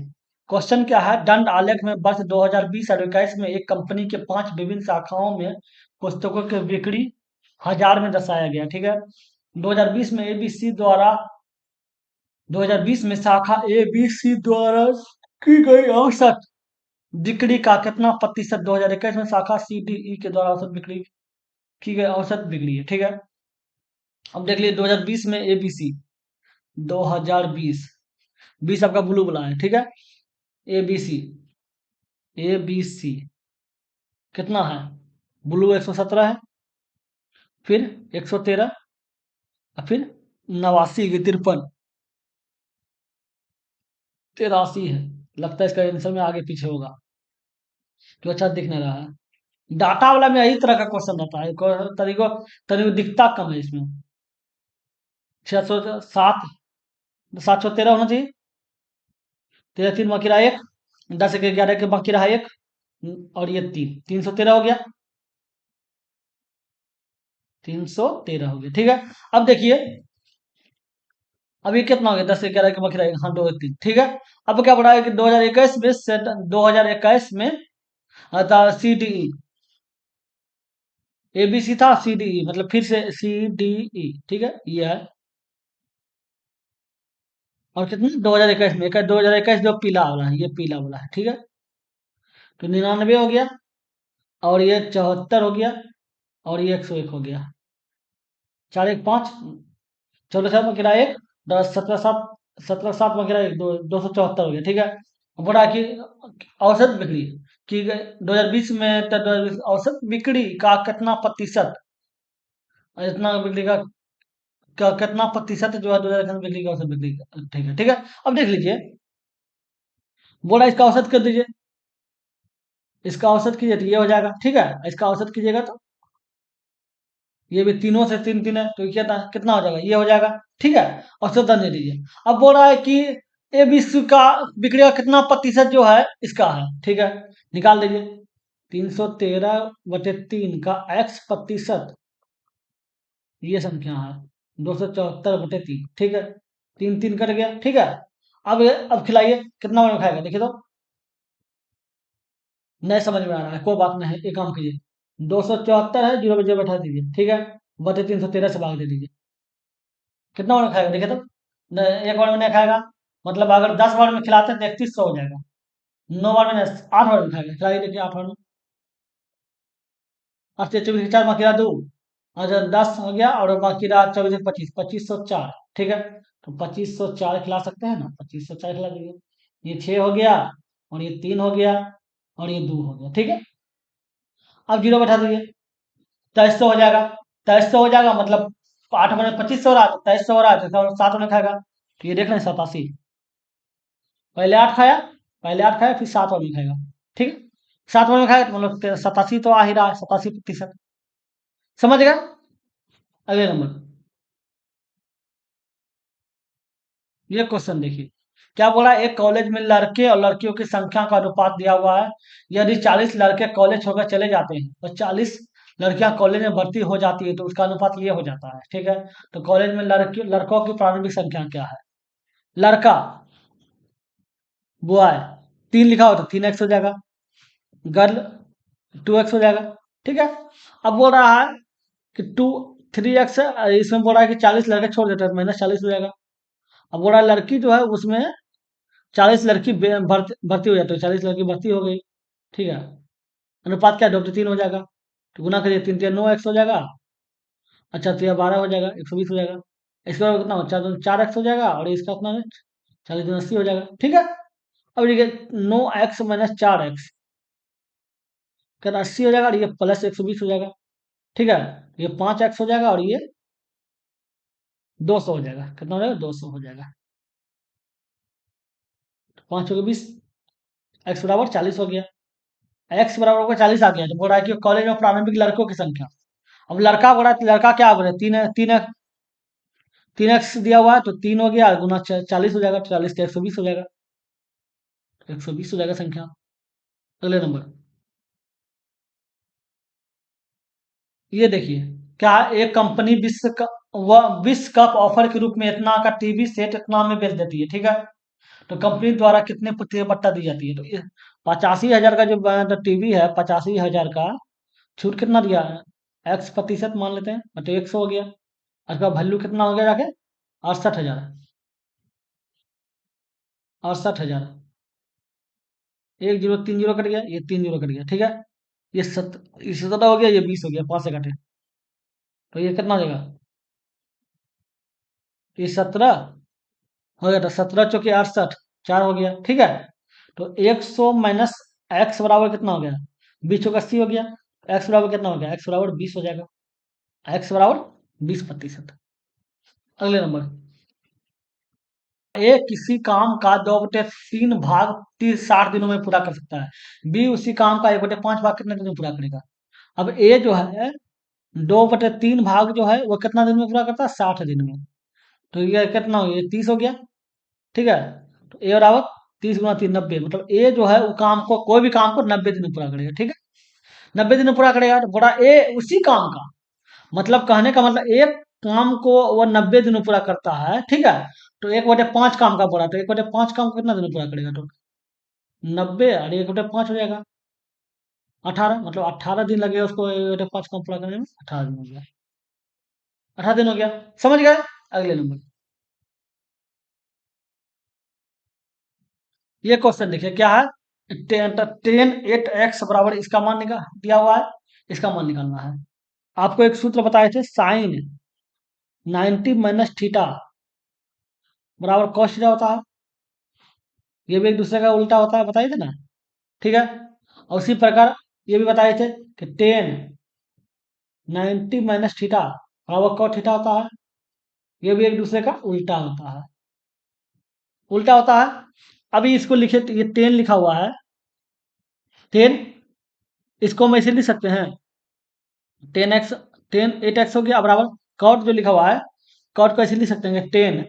क्वेश्चन क्या है, दंड आलेख में वर्ष 2020 और 21 में एक कंपनी के 5 विभिन्न शाखाओं में पुस्तकों की बिक्री हजार में दर्शाया गया, ठीक है। 2020 में एबीसी द्वारा 2020 में शाखा एबीसी द्वारा की गई औसत बिक्री का कितना प्रतिशत 2021 में शाखा सीडीई के द्वारा औसत बिक्री की गई औसत बिक्री है, ठीक है। अब देख लीजिए 2020 में एबीसी, 2020 20 आपका ब्लू वाला है, ठीक है। एबीसी, एबीसी कितना है, ब्लू 117 है, फिर 113, और फिर 89 की 53, 83 है। लगता है इसका आंसर में आगे पीछे होगा, तो अच्छा दिख नहीं रहा है। डाटा वाला में यही तरह का क्वेश्चन रहता है, तरीको तरीको दिखता कम है इसमें। 607, 713 होना चाहिए, 13 3 बाकी रहा एक, 10 के 11 के बाकी रहा एक, और ये 313 हो गया, 313 हो गया, ठीक है। अब देखिए, अभी कितना हो गया, 10 से 11 के बाकी रहा एक, हाँ 2 3, ठीक है। अब क्या बढ़ा है कि 2021 में 2021 में था सीडीई, एबीसी था सीडीई, मतलब फिर से सीडीई, ठीक है, ये है। और कितना 2021 में, 2021 जो पीला वाला है, ये पीला वाला है, ठीक है। तो 99 हो गया, और ये 74 हो गया, और ये 101 हो गया, 4 1 5, 14 7 में गिरा एक, 10 17 7, 17 7 में गिरा एक, 274 हो गया, ठीक है। बोला कि औसत बिक्री की गई 2020 में, तो 2020 औसत बिक्री का कितना प्रतिशत, इतना बिक्री का कितना प्रतिशत जो है 2021 बिक्री का औसत बिक्री का, ठीक है, ठीक है। अब देख लीजिए, बोला इसका औसत कर दीजिए, इसका औसत कीजिए तो ये हो जाएगा, ठीक है। इसका औसत कीजिएगा तो ये भी तीनों से 3 3 है, तो क्या था, कितना हो जाएगा, ये हो जाएगा, ठीक है। औसत दे दीजिए। अब बोल रहा है कि ए विश्व का बिक्री का कितना प्रतिशत जो है इसका है, ठीक है, निकाल दीजिए। 313/3 का एक्स प्रतिशत, ये संख्या है 274/3, ठीक है, 3 3 कट गया, ठीक है। अब खिलाइए, कितना बड़ा खाएगा देखिए तो, नहीं समझ में आ रहा है, कोई बात नहीं, एक काम कीजिए, 274 है, जीरो बजे बैठा दीजिए, ठीक है, बटे 313 से भाग दे दीजिए, कितना बार में खाएगा देखिए तो, एक बार में नहीं खाएगा, मतलब अगर 10 बार में खिलाते हैं तो 3100 हो जाएगा, 9 बार में नहीं, 8 बार में खाएगा, खिलाइए देखिए 8 बार में, 8 से 24 के 4 बाकी रहा 2, अच्छा 10 हो गया, और बाकी रहा 24 से 25, 2504, ठीक है। तो 2504 खिला सकते हैं ना, 2504 खिला दीजिए, ये 6 हो गया, और ये 3 हो गया, और ये 2 हो गया, ठीक है। अब जीरो बैठा दीजिए, 2300 हो जाएगा, 2300 हो जाएगा, मतलब 8 बार में 2500 रहा, तो 2300 हो रहा है, तो 7 में खाएगा, तो ये देख रहे हैं 87, पहले 8 खाया, पहले 8 खाया, फिर 7 बार में खाएगा, ठीक है। 7 बार में खाएगा तो मतलब 87 तो आ ही रहा है, 87%, समझ गया। अगले नंबर, ये क्वेश्चन देखिए, क्या बोला, एक कॉलेज में लड़के और लड़कियों की संख्या का अनुपात दिया हुआ है, यदि 40 लड़के कॉलेज छोड़कर चले जाते हैं और 40 लड़कियां कॉलेज में भर्ती हो जाती है, तो उसका अनुपात ये हो जाता है, ठीक है। तो कॉलेज में लड़की लड़कों की प्रारंभिक संख्या क्या है, लड़का बॉय 3 लिखा हो तो 3x हो जाएगा, गर्ल 2x हो जाएगा, ठीक है। अब बोल रहा है कि 3x है, इसमें बोल रहा है कि 40 लड़के छोड़ देते हैं, -40 हो जाएगा। अब बोल रहा है लड़की जो है उसमें 40 लड़की भर्ती हो जाती है, 40 लड़की भर्ती हो गई, ठीक है। अनुपात क्या है, 2:3 हो जाएगा। तो गुना करिए, 3×3 9x हो जाएगा। अच्छा, तो यह 12 हो जाएगा, 120 हो जाएगा। इसका कितना हो, 4x हो जाएगा, और इसका कितना है, 40×80 हो जाएगा, ठीक है। अब देखिए 9x - 4x क्या 80 हो जाएगा, और ये +120 हो जाएगा, ठीक है। ये 5x हो जाएगा, और ये 200 हो जाएगा। कितना हो जाएगा, 200 हो जाएगा। 5 हो गया 20, x बराबर 40 हो गया। x बराबर होगा 40 आ गया। तो बोल रहा है कि कॉलेज में प्रारंभिक लड़कों की संख्या। अब लड़का बोला, लड़का क्या बोला, तीन 3x दिया हुआ है, तो 3 हो गया, गुना 40 हो जाएगा, 40 से 120 हो जाएगा, 120 हो जाएगा संख्या। अगले नंबर, ये देखिए क्या है, एक कंपनी विश्व कप ऑफर के रूप में इतना का टीवी सेट इतना में बेच देती है, ठीक है। तो कंपनी द्वारा कितने प्रति बट्टा दी जाती है, तो 85,000 का जो टीवी है, 85,000 का छूट कितना दिया है, x% मान लेते हैं, मतलब 100 हो गया। इसका वैल्यू कितना हो गया जाके, 68,000, 68,000। एक जीरो 3 जीरो कट गया, ये 3 जीरो कट गया, ठीक है। ये 17 हो गया, ये 20 हो गया, 5 से घटे, तो ये कितना हो जाएगा, ये 17 हो गया, तो 17 × 4 = 68, 4 हो गया, ठीक है। तो 100 माइनस x बराबर कितना हो गया, 20 × 80 हो गया। x बराबर कितना हो गया, x बराबर 20 हो जाएगा, x बराबर 20%। अगले नंबर, ए किसी काम का 2/3 भाग 60 दिनों में पूरा कर सकता है, बी उसी काम का 1/5 भाग कितने दिन में पूरा करेगा। अब ए जो है 2/3 भाग जो है वो कितना दिन में पूरा करता है, 60 दिन में। तो ये कितना हो गया, 30 हो गया, ठीक है। तो ए बराबर 30 × 3 90, मतलब ए जो है वो काम को, कोई भी काम को 90 दिन में पूरा करेगा, ठीक है। 90 दिन में पूरा करेगा, तो बोला ए उसी काम का, मतलब कहने का मतलब एक काम को वो 90 दिन में पूरा करता है, ठीक है। तो 1/5 काम का बोला, तो 1/5 काम को कितना दिन में पूरा करेगा, तो 90 और 1/5 हो जाएगा 18, मतलब 18 दिन लगेगा उसको 1/5 काम पूरा करने में, 18 दिन हो गया, 18 दिन हो गया, समझ गए। अगले नंबर, ये क्वेश्चन देखिए क्या है, 10 8x बराबर इसका मान निकाल दिया हुआ है, इसका मान निकालना है। आपको एक सूत्र बताए थे, साइन 90 - थीटा बराबर कॉस थीटा होता है। ये भी एक दूसरे का उल्टा होता है, बताइए थे ना, ठीक है। और उसी प्रकार ये भी बताए थे कि 10 90 - थीटा बराबर कॉस थीटा होता है। ये भी एक दूसरे का उल्टा होता है, उल्टा होता है। अभी इसको लिखे, ये 10 लिखा हुआ है, 10, इसको हम ऐसे लिख सकते हैं, 10x 8x हो गया बराबर कॉट जो लिखा हुआ है, कॉट को ऐसे लिख सकते हैं, 10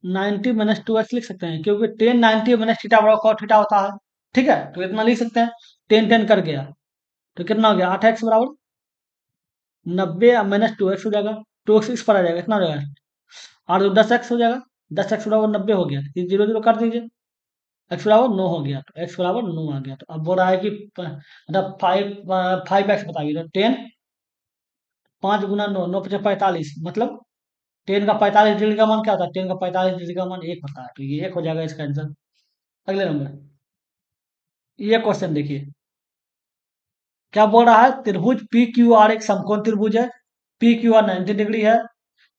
90 - 2x लिख सकते हैं, क्योंकि 10 90 - थीटा बराबर कॉट थीटा होता है, ठीक है। तो इतना लिख सकते हैं, 10 10 कर गया, तो कितना हो गया, 8x बराबर 90 - 2x हो जाएगा, 2x इस पर आ जाएगा, इतना हो जाएगा, और 10x हो जाएगा, 10x बराबर 90 हो गया, ये 0 0 कर दीजिए, x बराबर 9 हो गया, तो x बराबर 9 आ गया। तो अब बोल रहा है कि मतलब 5x बताइए, तो 10 5 × 9 9×5 = 45, मतलब 10 का 45 डिग्री का मान क्या होता है, 10 का 45 डिग्री का मान 1 होता है, तो ये 1 हो जाएगा इसका आंसर। अगले नंबर, ये क्वेश्चन देखिए क्या बोल रहा है, त्रिभुज पी क्यू आर एक समकोण त्रिभुज है, पी क्यू आर 90 डिग्री है,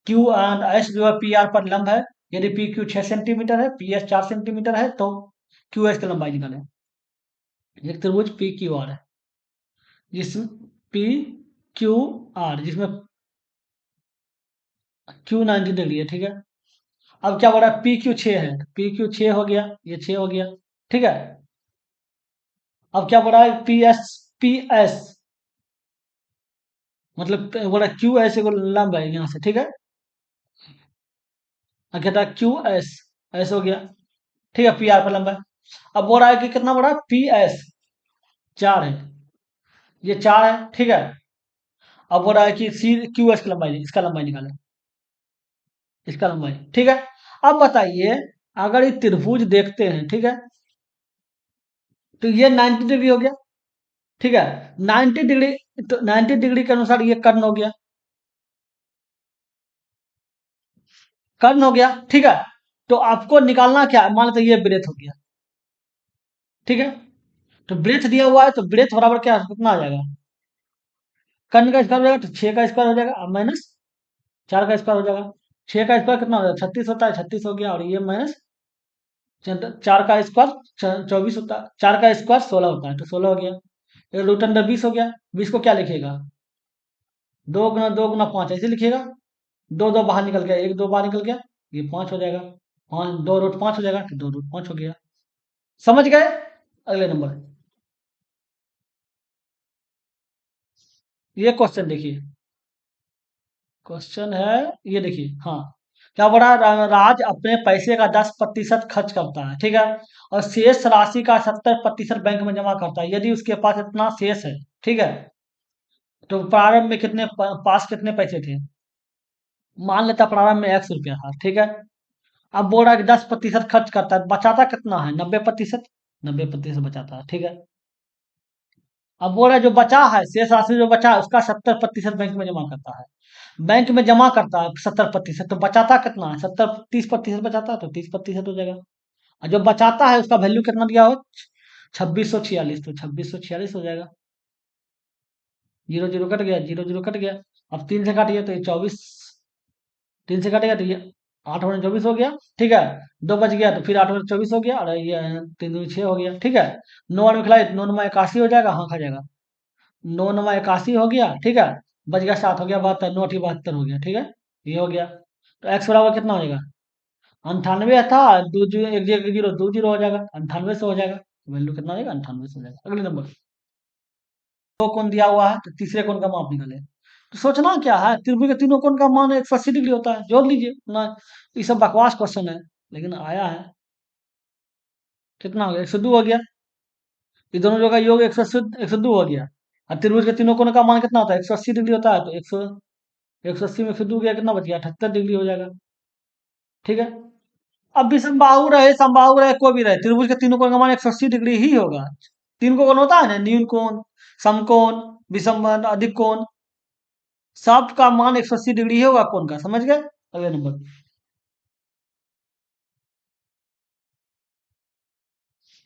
क्यू एंड एस जो है पी आर पर लंब है। यदि पी क्यू 6 सेंटीमीटर है, पी एस 4 सेंटीमीटर है, तो क्यू एस की लंबाई निकालें। एक त्रिभुज पी क्यू आर है, जिसमें पी क्यू आर, जिसमें क्यू 90 डिग्री है, ठीक है। अब क्या बोल रहा है, पी क्यू 6 है, पी क्यू 6 हो गया, ये 6 हो गया, ठीक है। अब क्या बोल रहा है, पी एस मतलब बोल रहा है क्यू एस को लंब है यहाँ से, ठीक है। अब कहता है क्यू एस, एस हो गया, ठीक है, पी आर पर लंबा है। अब बोल रहा है कि कितना बड़ा, पी एस 4 है, ये 4 है, ठीक है। अब बोल रहा है कि सी क्यू एस की लंबाई, इसका लंबाई निकाले, इसका लंबाई, ठीक है। अब बताइए, अगर ये त्रिभुज देखते हैं, ठीक है, तो ये 90 डिग्री हो गया, ठीक है। 90 डिग्री, तो 90 डिग्री के अनुसार ये कर्ण हो गया, कर्ण हो गया, ठीक है। तो आपको निकालना क्या है, मान लेते हैं ये ब्रेथ हो गया, ठीक है। तो ब्रेथ दिया हुआ है, तो ब्रेथ बराबर क्या कितना आ जाएगा, कर्ण का स्क्वायर हो जाएगा, तो 6 का स्क्वायर हो जाएगा, अब माइनस 4 का स्क्वायर हो जाएगा। 6 का स्क्वायर कितना हो जाएगा, 36 होता है, 36 हो गया, और ये माइनस 4 का स्क्वायर 24 होता है, 4 का स्क्वायर 16 होता है, तो 16 हो गया। ये रूट अंडर 20 हो गया, 20 को क्या लिखेगा, 2 गुना 2 गुना 5 ऐसे लिखिएगा। दो दो बाहर निकल गया, एक दो बाहर निकल गया, ये 5 हो जाएगा, 5 2 रूट 5 हो जाएगा, तो 2 रूट 5 हो गया। समझ गए। अगले नंबर, ये क्वेश्चन देखिए, क्वेश्चन है, ये देखिए, हाँ, क्या बोला, राज अपने पैसे का 10% खर्च करता है, ठीक है, और शेष राशि का 70% बैंक में जमा करता है, यदि उसके पास इतना शेष है, ठीक है। तो प्रारंभ में पास कितने पैसे थे, मान लेता प्रारंभ में 100 रुपया था, ठीक है। अब बोल रहा है कि 10% खर्च करता है, बचाता कितना है, 90%, 90% बचाता है, ठीक है। अब बोल रहा है जो बचा है, शेष राशि जो बचा है उसका 70% बैंक में जमा करता है, बैंक में जमा करता है 70%, तो बचाता कितना है, 30% बचाता है, तो 30% हो जाएगा। और जो बचाता है उसका वैल्यू कितना दिया हो, 2646, तो 2646 हो जाएगा। जीरो जीरो कट गया, जीरो जीरो कट गया। अब 3 से काटिए तो ये 24, 3 से काटेगा तो ये 8 और 24 हो गया, ठीक है। 2 बच गया, तो फिर 8 और 24 हो गया, और ये 3 दूनी 6 हो गया, ठीक है। 9 में खिलाए, 9 9 81 हो जाएगा, हाँ खा जाएगा। 9 9 81 हो गया, ठीक है। बच गया 7, हो गया 72, 9 8 72 हो गया, ठीक है। ये हो गया। तो एक्स बराबर कितना हो जाएगा, 98 था, दो जीरो, एक जीरो, 2 जीरो हो जाएगा, 98 से हो जाएगा। वैल्यू कितना हो जाएगा, 98 से हो जाएगा। अगले नंबर, दो कोण दिया हुआ है, तो तीसरे कोण का माप निकाले। तो सोचना क्या है, त्रिभुज के तीनों कोण का मान 180 डिग्री होता है, जोड़ लीजिए ना। ये सब बकवास क्वेश्चन है, लेकिन आया है। कितना हो गया, 102 हो गया। ये दोनों जगह योग 102 हो गया। और त्रिभुज के तीनों कोण का मान कितना होता है, 180 डिग्री होता है, तो 180 में 102 गया, कितना बच गया, 78 डिग्री हो जाएगा, ठीक है। अब भी समबाहु रहे, कोई भी रहे, त्रिभुज के तीनों कोण का मान 180 डिग्री ही होगा। तीन को कोण होता है ना, न्यून कोण, समकोण, विषम अधिक कोण, सब का मान 180 डिग्री ही होगा कोण का, समझ गए। अगले नंबर,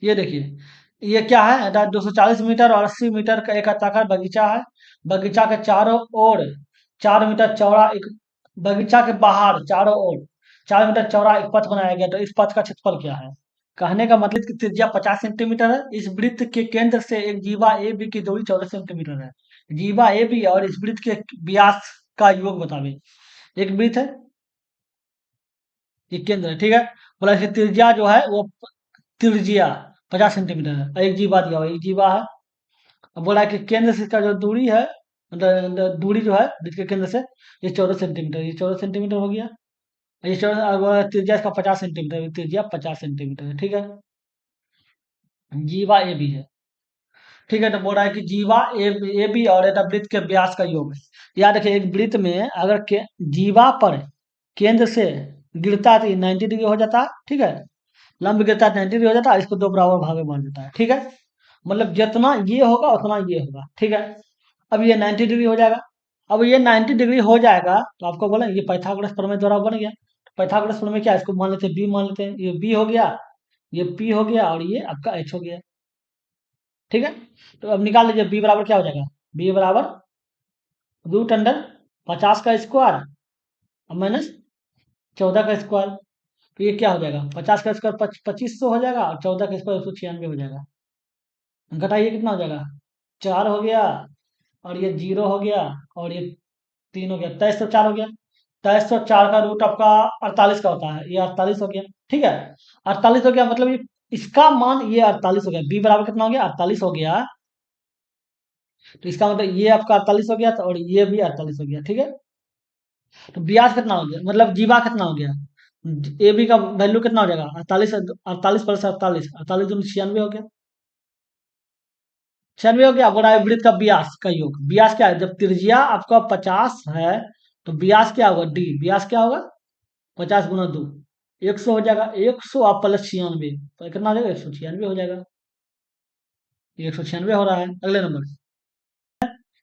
ये देखिए, ये क्या है, 240 मीटर और 80 मीटर का एक आयताकार बगीचा है। बगीचा के चारों ओर 4 मीटर चौड़ा एक, बगीचा के बाहर चारों ओर 4 मीटर चौड़ा एक पथ बनाया गया, तो इस पथ का क्षेत्रफल क्या है। कहने का मतलब कि त्रिज्या 50 सेंटीमीटर है, इस वृत्त के केंद्र से एक जीवा ए बी की दूरी 14 सेंटीमीटर है। जीवा ए बी और इस वृत्त के व्यास का योग बतावे। एक वृत्त है, ये केंद्र है, ठीक है। बोला इसकी त्रिज्या जो है वो, त्रिज्या 50 सेंटीमीटर है, और एक जीवा दिया हुआ है, एक जीवा है। अब बोला है कि केंद्र से इसका जो दूरी है, मतलब दूरी जो है वृत्त के केंद्र से, ये 14 सेंटीमीटर, ये 14 सेंटीमीटर हो गया। ये 14, और बोला त्रिज्या इसका 50 सेंटीमीटर, त्रिज्या 50 सेंटीमीटर है, ठीक है। जीवा ए भी है, ठीक है। तो बोल रहा है कि जीवा ए बी और एटा वृत्त के व्यास का योग है। याद रखिए, एक वृत्त में अगर जीवा पर केंद्र से गिरता है तो 90 डिग्री हो जाता है, ठीक है। लंब गिरता है 90 डिग्री हो जाता है, इसको दो बराबर भाग में बांट देता है, ठीक है। मतलब जितना ये होगा उतना ये होगा, ठीक है। अब ये 90 डिग्री हो जाएगा। अब ये 90 डिग्री हो जाएगा, तो आपको बोला ये पाइथागोरस प्रमेय द्वारा बन गया। पाइथागोरस प्रमेय क्या है, इसको मान लेते हैं बी, मान लेते हैं ये बी हो गया, ये पी हो गया, और ये आपका एच हो गया, ठीक है। तो अब निकाल लीजिए बी बराबर क्या हो जाएगा, बी बराबर रूट अंडर 50 का स्क्वायर माइनस 14 का स्क्वायर। तो ये क्या हो जाएगा, 50 का स्क्वायर 2500 हो जाएगा, और 14 का स्क्वायर 196 हो जाएगा। घटाइए कितना हो जाएगा, 4 हो गया, और ये 0 हो गया, और ये 3 हो गया, 2304 हो गया। 2304 का रूट आपका 48 का होता है, ये 48 हो गया, ठीक है। 48 हो गया, मतलब ये इसका मान ये 48 हो गया, बी बराबर कितना हो गया, 48 हो गया। तो इसका मतलब ये आपका 48 हो गया, तो और ये भी 48 हो गया, ठीक है। तो ब्याज कितना हो गया, मतलब जीवा कितना हो गया, ए बी का वैल्यू कितना हो जाएगा, 48, 48 प्लस 48, 48 दूनी 96 हो गया, 96 हो गया। बोला है वृत्त का व्यास का योग, व्यास क्या है, जब त्रिज्या आपका 50 है, तो व्यास क्या होगा, डी, व्यास क्या होगा, 50 गुना 2, 100 हो जाएगा, 100 आप प्लस 96, तो कितना हो जाएगा, 196 हो जाएगा। 196 हो रहा है। अगले नंबर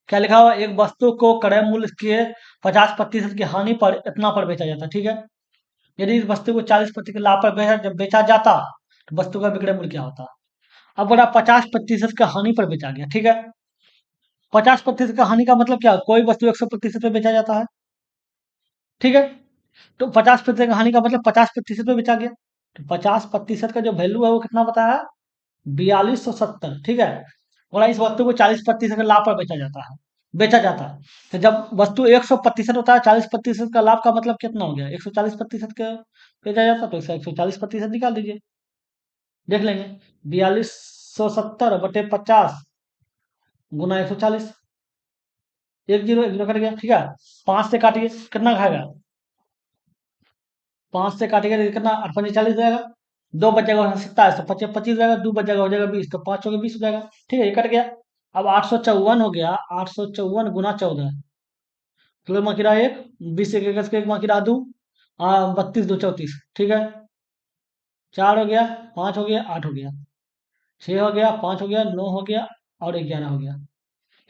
क्या लिखा हुआ, एक वस्तु को क्रय मूल्य के 50% की हानि पर इतना पर बेचा जाता है, ठीक है। यदि इस वस्तु को 40% के लाभ पर जब बेचा जाता तो वस्तु का विक्रय मूल्य क्या होता। अब बोला 50% का हानि पर बेचा गया, ठीक है। 50% का हानि का मतलब क्या, कोई वस्तु 100% पे बेचा जाता है, ठीक है। तो 50% का हानि का मतलब 50% पे बेचा गया। तो 50% का जो वैल्यू है वो कितना बताया, 4270, ठीक है। बोला इस वस्तु को 40% का लाभ पर बेचा जाता है। तो जब वस्तु 100% होता है, 40% का लाभ का मतलब कितना हो गया, 140% का बेचा जाता, तो इसका 140% निकाल दीजिए, देख लेंगे। 4270/50 गुना 140, एक जीरो कट गया, ठीक है। 5 से काटिए कितना खाएगा, 5 से काटिएगा तो कितना, 8×5 = 40 जाएगा। दो बचेगा 27, तो 25 जाएगा, दो बचेगा हो जाएगा 20, तो 5 हो गया 20 हो जाएगा, ठीक है, ये कट गया। अब 854 हो गया, 854 गुना 14, तो मकीरा एक, 20 एक एक मकीरा दो, 32 दो 34, ठीक है। 4 हो गया, 5 हो गया, 8 हो गया, 6 हो गया, 5 हो गया, 9 हो गया और 11 हो गया।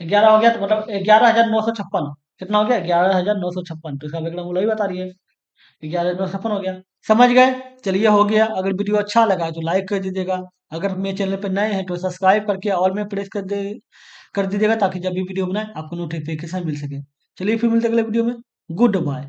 11 हो गया तो मतलब 11,956, कितना हो गया, 11,956, तो इसका विक्रम मूल्य ही बता रही है, 11,956 हो गया। समझ गए, चलिए हो गया। अगर वीडियो अच्छा लगा तो लाइक कर दीजिएगा, अगर मेरे चैनल पर नए हैं तो सब्सक्राइब करके ऑल में प्रेस कर दीजिएगा, ताकि जब भी वीडियो बनाए आपको नोटिफिकेशन मिल सके। चलिए फिर मिलते हैं अगले वीडियो में। Good bye.